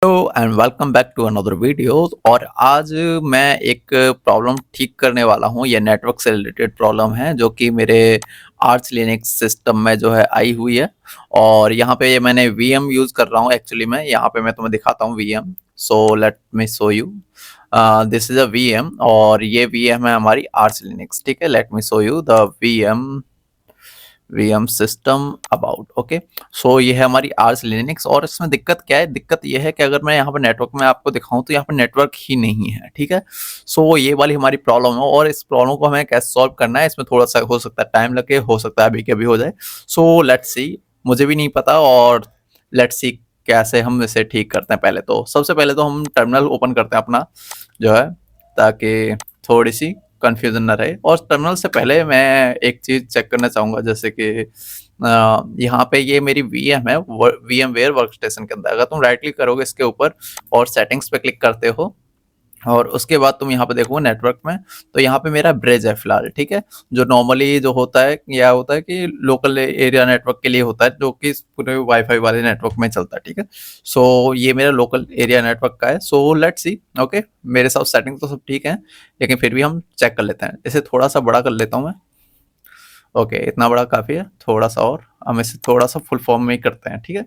Hello and welcome back to another video. और आज मैं एक प्रॉब्लम ठीक करने वाला हूँ। ये नेटवर्क से रिलेटेड प्रॉब्लम है जो कि मेरे आर्च लिनक्स सिस्टम में जो है आई हुई है। और यहाँ पे ये मैंने वीएम यूज़ कर रहा हूँ। एक्चुअली मैं यहाँ पे मैं तुम्हें दिखाता हूँ VM. So let me show you. This is a VM और ये वीएम है हमारी आर्च लिनक्स। ठीक है, let me show you the VM system about. Okay, so ये है हमारी आर्च लिनक्स। और इसमें दिक्कत क्या है? दिक्कत ये है कि अगर मैं यहाँ पर नेटवर्क में आपको दिखाऊं तो यहाँ पर नेटवर्क ही नहीं है। ठीक है, सो ये वाली हमारी प्रॉब्लम है और इस प्रॉब्लम को हमें कैसे सॉल्व करना है, इसमें थोड़ा सा हो सकता है टाइम लगे, हो सकता है अभी के अभी हो जाए। सो लेट्स सी, मुझे भी नहीं पता। और लेट्स सी कैसे हम इसे ठीक करते हैं। पहले तो सबसे पहले तो हम टर्मिनल ओपन करते हैं अपना जो है, ताकि थोड़ी सी कंफ्यूजन ना रहे। और टर्मिनल से पहले मैं एक चीज चेक करना चाहूंगा, जैसे कि यहाँ पे ये मेरी वीएम है, वीएम वेयर वर्क स्टेशन के अंदर। अगर तुम राइट क्लिक करोगे इसके ऊपर और सेटिंग्स पे क्लिक करते हो और उसके बाद तुम यहाँ पे देखोगे नेटवर्क में, तो यहाँ पे मेरा ब्रिज है फिलहाल। ठीक है, जो नॉर्मली जो होता है या होता है कि लोकल एरिया नेटवर्क के लिए होता है, जो कि पूरे वाईफाई वाले नेटवर्क में चलता है। ठीक है, सो ये मेरा लोकल एरिया नेटवर्क का है। सो लेट्स सी। ओके, मेरे साथ सेटिंग तो सब ठीक है, लेकिन फिर भी हम चेक कर लेते हैं। इसे थोड़ा सा बड़ा कर लेता हूँ मैं। ओके, इतना बड़ा काफ़ी है, थोड़ा सा और हम इसे थोड़ा सा फुल फॉर्म में ही करते हैं। ठीक है,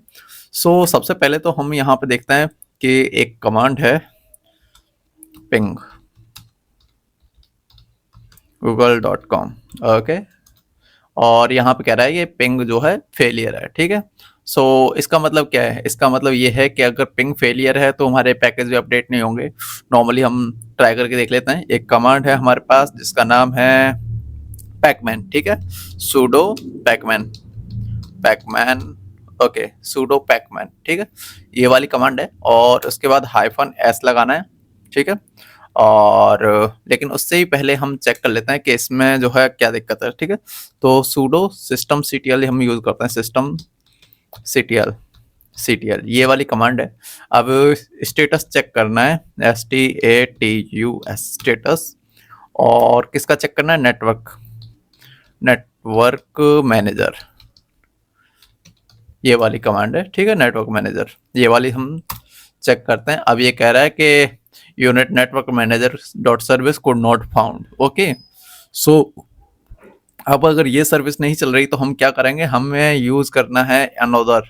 सो सबसे पहले तो हम यहाँ पे देखते हैं कि एक कमांड है पिंग google.com। ओके, और यहाँ पे कह रहा है ये पिंग जो है फेलियर है। ठीक है, सो इसका मतलब क्या है? इसका मतलब ये है कि अगर पिंग फेलियर है तो हमारे पैकेज भी अपडेट नहीं होंगे। नॉर्मली हम ट्राई करके देख लेते हैं। एक कमांड है हमारे पास जिसका नाम है पैकमैन। ठीक है, sudo Pac-Man, Pac-Man. Okay, sudo Pac-Man. ठीक है, ये वाली कमांड है और उसके बाद -s लगाना है। ठीक है, और लेकिन उससे ही पहले हम चेक कर लेते हैं कि इसमें जो है क्या दिक्कत है। ठीक है, तो sudo system ctl हम यूज करते हैं, सिस्टम ctl ये वाली कमांड है। अब स्टेटस चेक करना है, status स्टेटस। और किसका चेक करना है? नेटवर्क मैनेजर, ये वाली कमांड है। ठीक है, नेटवर्क मैनेजर ये वाली हम चेक करते हैं। अब ये कह रहा है कि unit network manager dot service code not found. Okay, so अब अगर ये सर्विस नहीं चल रही तो हम क्या करेंगे? हमें यूज करना है अनदर,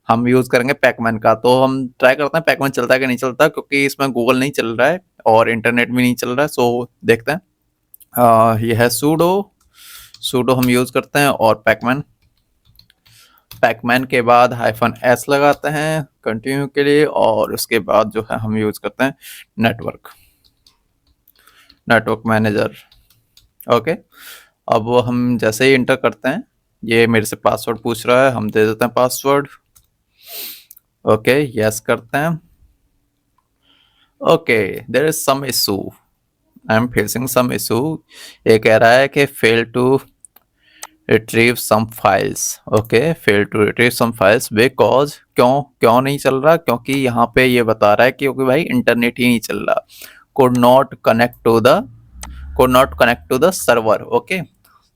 हम यूज करेंगे पैकमैन का। तो हम ट्राई करते हैं पैकमैन चलता है कि नहीं चलता, क्योंकि इसमें गूगल नहीं चल रहा है और इंटरनेट भी नहीं चल रहा है। सो देखते हैं। ये है सूडो हम यूज करते हैं और पैकमैन के बाद -s लगाते हैं कंटिन्यू के लिए। और उसके बाद जो है हम यूज करते हैं नेटवर्क मैनेजर। ओके, अब हम जैसे ही इंटर करते हैं, ये मेरे से पासवर्ड पूछ रहा है, हम दे देते हैं पासवर्ड। ओके, यस करते हैं। Okay, there is some issue, I am facing some issue. ये कह रहा है कि fail to retrieve some files. Okay, fail to retrieve some files because, क्यों नहीं चल रहा? क्योंकि यहाँ पे ये बता रहा है कि क्योंकि भाई इंटरनेट ही नहीं चल रहा। could not connect to the server. Okay,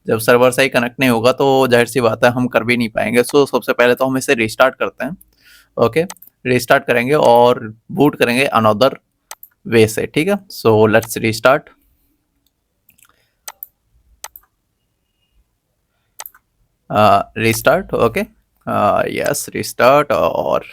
जब सर्वर से ही कनेक्ट नहीं होगा तो जाहिर सी बात है हम कर भी नहीं पाएंगे। सो सबसे पहले तो हम इसे रिस्टार्ट करते हैं। ओके, रिस्टार्ट करेंगे और बूट करेंगे अनदर वे से। ठीक है, so let's restart. Restart. Okay, yes restart. और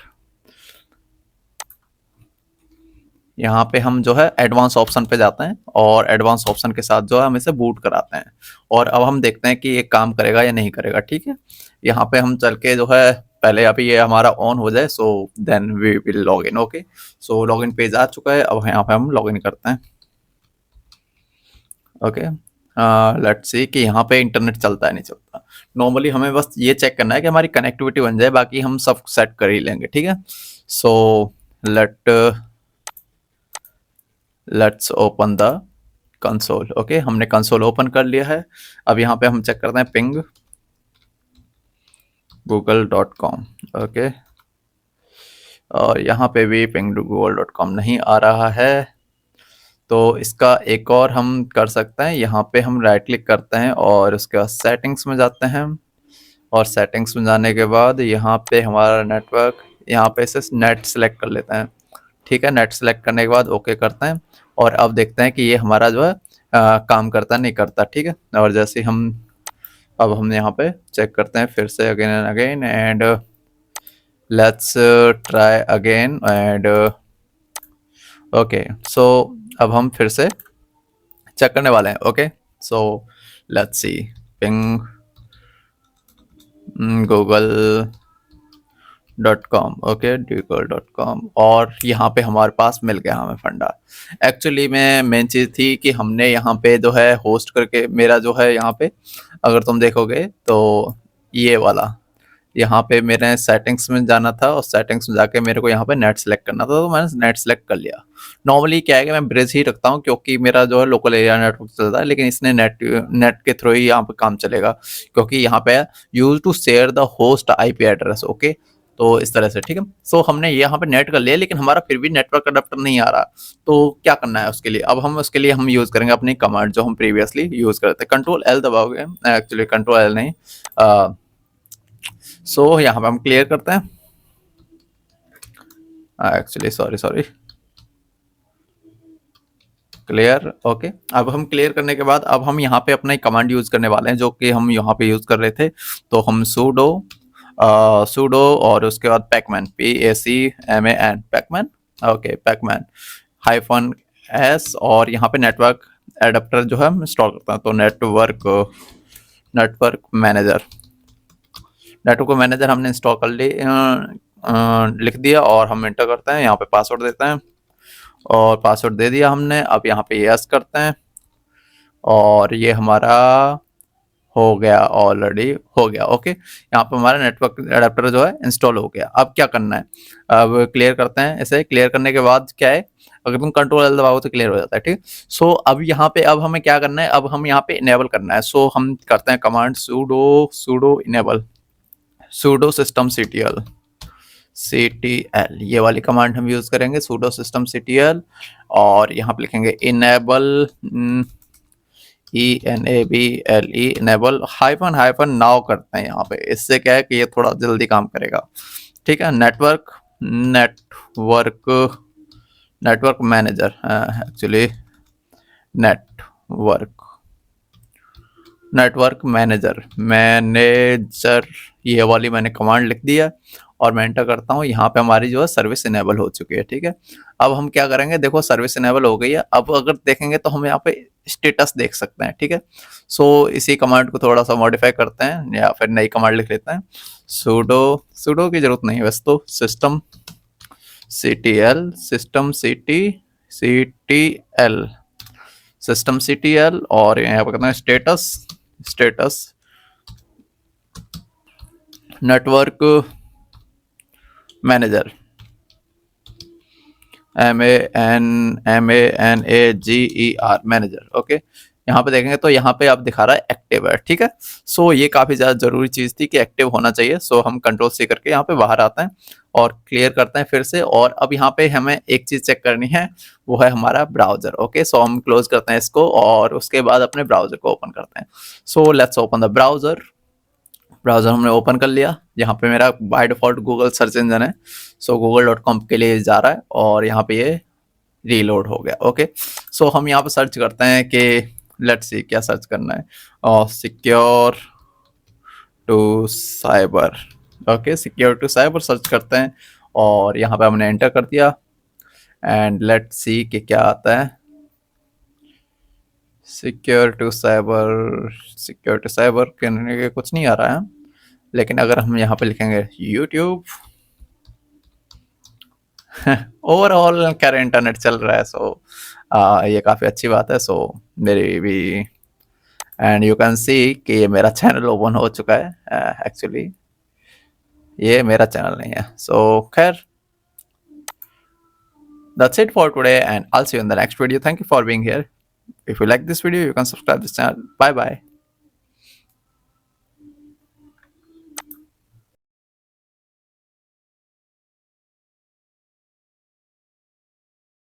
यहाँ पे हम जो है एडवांस ऑप्शन पे जाते हैं और एडवांस ऑप्शन के साथ जो है हम इसे बूट कराते हैं। और अब हम देखते हैं कि ये काम करेगा या नहीं करेगा। ठीक है, यहाँ पे हम चल के जो है पहले अभी ये हमारा ऑन हो जाए, so then we will log in. Okay, so log in page आ चुका है। अब यहाँ पे हम लॉग इन करते हैं। ओके, लेट्स सी कि यहाँ पे इंटरनेट चलता है नहीं चलता। नॉर्मली हमें बस ये चेक करना है कि हमारी कनेक्टिविटी बन जाए, बाकी हम सब सेट कर ही लेंगे। ठीक है, so let's open the console. Okay, हमने कंसोल ओपन कर लिया है। अब यहाँ पे हम चेक करते हैं पिंग google.com। ओके, और यहाँ पे भी पिंग google.com नहीं आ रहा है। तो इसका एक और हम कर सकते हैं, यहाँ पे हम राइट क्लिक करते हैं और उसके बाद सेटिंग्स में जाते हैं। और सेटिंग्स में जाने के बाद यहाँ पे हमारा नेटवर्क, यहाँ पे से नेट सेलेक्ट कर लेते हैं। ठीक है, नेट सेलेक्ट करने के बाद ओके करते हैं और अब देखते हैं कि ये हमारा जो है काम करता नहीं करता। ठीक है, और जैसे हम अब हम यहाँ पे चेक करते हैं फिर से again and again and let's try again and okay. So अब हम फिर से चेक करने वाले हैं। Okay, so let's see ping google.com। Okay, google.com और यहाँ पे हमारे पास मिल गया हमें फंडा। एक्चुअली में मेन चीज़ थी कि हमने यहाँ पे जो है होस्ट करके मेरा जो है यहाँ पे अगर तुम देखोगे तो ये वाला यहाँ पे मेरे सेटिंग्स में जाना था और सेटिंग्स में जाके मेरे को यहाँ पे नेट सेलेक्ट करना था, तो मैंने नेट सेलेक्ट कर लिया। नॉर्मली क्या है कि मैं ब्रिज ही रखता हूँ क्योंकि मेरा जो है लोकल एरिया नेटवर्क चलता है, लेकिन इसने नेट के थ्रू ही यहाँ पे काम चलेगा क्योंकि यहाँ पे use to share the host IP address. Okay, तो इस तरह से ठीक है। सो हमने यहाँ पे नेट कर लिया लेकिन हमारा फिर भी नेटवर्क अडेप्टर नहीं आ रहा, तो क्या करना है उसके लिए? अब हम उसके लिए हम यूज करेंगे अपनी कमांड जो हम प्रीवियसली यूज करते थे। कंट्रोल एल दबाओगे, एक्चुअली कंट्रोल एल नहीं, सो यहाँ पे हम क्लियर करते हैं। Actually sorry clear. ओके, अब हम क्लियर करने के बाद अब हम यहाँ पे अपना कमांड यूज करने वाले हैं जो कि हम यहाँ पे यूज कर रहे थे। तो हम sudo और उसके बाद Pac-Man PACMAN Pac-Man. Okay, Pac-Man -s और यहाँ पे नेटवर्क एडेप्टर जो है हम इंस्टॉल करते हैं। तो नेटवर्क मैनेजर हमने इंस्टॉल कर ली, लिख दिया और हम एंटर करते हैं। यहाँ पे पासवर्ड देते हैं और पासवर्ड दे दिया हमने। अब यहाँ पे यस करते हैं और ये हमारा हो गया, ऑलरेडी हो गया। ओके, यहाँ पे हमारा नेटवर्क एडेप्टर जो है इंस्टॉल हो गया। अब क्या करना है? अब क्लियर करते हैं। ऐसे क्लियर करने के बाद क्या है, अगर तुम कंट्रोल एल दबाओ तो क्लियर हो जाता है। ठीक, सो अब यहाँ पे अब हमें क्या करना है? अब हम यहाँ पे इनेबल करना है। सो हम करते हैं command sudo enable sudo system ctl, ये वाली कमांड हम यूज करेंगे sudo system ctl और यहाँ पे लिखेंगे इनेबल इनेबल हाइफन नाउ करते हैं यहाँ पे। इससे क्या है कि ये थोड़ा जल्दी काम करेगा। ठीक है, network manager, actually network manager ये वाली मैंने कमांड लिख दिया और मैं एंटर करता हूँ। यहाँ पे हमारी जो है सर्विस इनेबल हो चुकी है। ठीक है, अब हम क्या करेंगे? देखो सर्विस इनेबल हो गई है। अब अगर देखेंगे तो हम यहाँ पे स्टेटस देख सकते हैं। ठीक है, सो इसी कमांड को थोड़ा सा मॉडिफाई करते हैं या फिर नई कमांड लिख लेते हैं। sudo की जरूरत नहीं है वैसे तो, system ctl और यहाँ पे कहते हैं status network manager MANAGER manager. Okay, यहाँ पे देखेंगे तो यहाँ पे आप दिखा रहा है एक्टिव है। ठीक है, सो ये काफी ज्यादा जरूरी चीज थी कि एक्टिव होना चाहिए। सो हम कंट्रोल C करके यहाँ पे बाहर आते हैं और क्लियर करते हैं फिर से। और अब यहाँ पे हमें एक चीज चेक करनी है, वो है हमारा ब्राउजर। ओके, सो हम क्लोज करते हैं इसको और उसके बाद अपने ब्राउजर को ओपन करते हैं। So let's open the browser हमने ओपन कर लिया। यहाँ पे मेरा by default Google search engine है, सो google.com के लिए जा रहा है और यहाँ पे ये रीलोड हो गया। ओके, सो हम यहाँ पे सर्च करते हैं कि लेट्स सी क्या सर्च करना है, और secure to cyber. Okay, secure to cyber search करते हैं और यहाँ पे हमने एंटर कर दिया एंड लेट्स सी कि क्या आता है। सिक्योर टू साइबर कहने के कुछ नहीं आ रहा है, लेकिन अगर हम यहाँ पे लिखेंगे यूट्यूब ओवरऑल क्या इंटरनेट चल रहा है। सो ये काफ़ी अच्छी बात है। सो मेरी भी एंड यू कैन सी कि ये मेरा चैनल ओपन हो चुका है। एक्चुअली ये मेरा चैनल नहीं है। सो खैर, that's it for today and I'll see you in the next video. Thank you for being here. If you like this video, you can subscribe this channel. Bye bye.